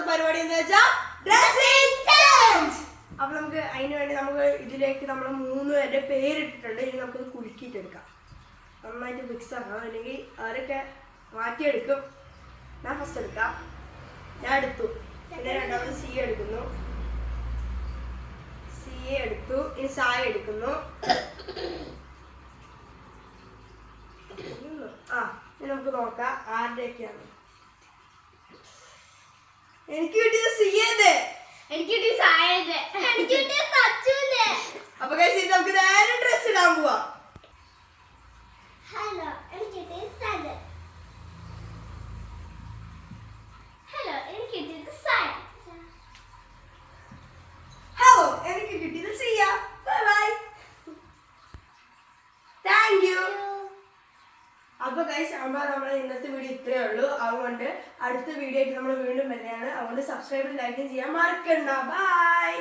പരിപാടി എന്താ വെച്ചാൽ ഡ്രസ്സിംഗ് ചലഞ്ച്. അപ്പൊ നമുക്ക് അതിന് വേണ്ടി നമുക്ക് ഇതിലേക്ക് നമ്മൾ 3 പേരുടെ പേരിട്ടിട്ടുണ്ട്. ഇനി നമുക്കത് കുലുക്കിയിട്ടെടുക്കാം. നന്നായിട്ട് മിക്സ് ആക്കാം, അല്ലെങ്കിൽ അവരൊക്കെ മാറ്റിയെടുക്കും. ഞാൻ ഫസ്റ്റ് എടുക്കാം. ഞാൻ എടുത്തു. പിന്നെ രണ്ടാമത് സി എടുക്കുന്നു. സി എടുത്തു. ഇനി സായ എടുക്കുന്നു. ഇനി നമുക്ക് നോക്കാം ആരുടെയൊക്കെയാണ്. എനിക്ക് കിട്ടിയത് സിയന്റെ, എനിക്ക് കിട്ടിയ സായന്റെ, എനിക്ക് കിട്ടിയ സച്ചുന്റെ. അപ്പൊ നമുക്ക് നേരെ ഡ്രസ് ഇടാൻ പോവാ. ഹലോ, എനിക്ക് കിട്ടിയ സായ. ഹലോ, എനിക്ക് കിട്ടിയത് സായ. ഹലോ, എനിക്ക് കിട്ടിയത് Siya. Bye bye, thank you. അപ്പൊ ഗൈസ്, നമ്മുടെ ഇന്നത്തെ വീഡിയോ ഇത്രയേ ഉള്ളൂ. അതുകൊണ്ട് അടുത്ത വീഡിയോ ആയിട്ട് നമ്മൾ വീണ്ടും വരുന്നതാണ്. അതുകൊണ്ട് സബ്സ്ക്രൈബ് ലൈക്ക് ചെയ്യാൻ മറക്കണ്ട. ബൈ.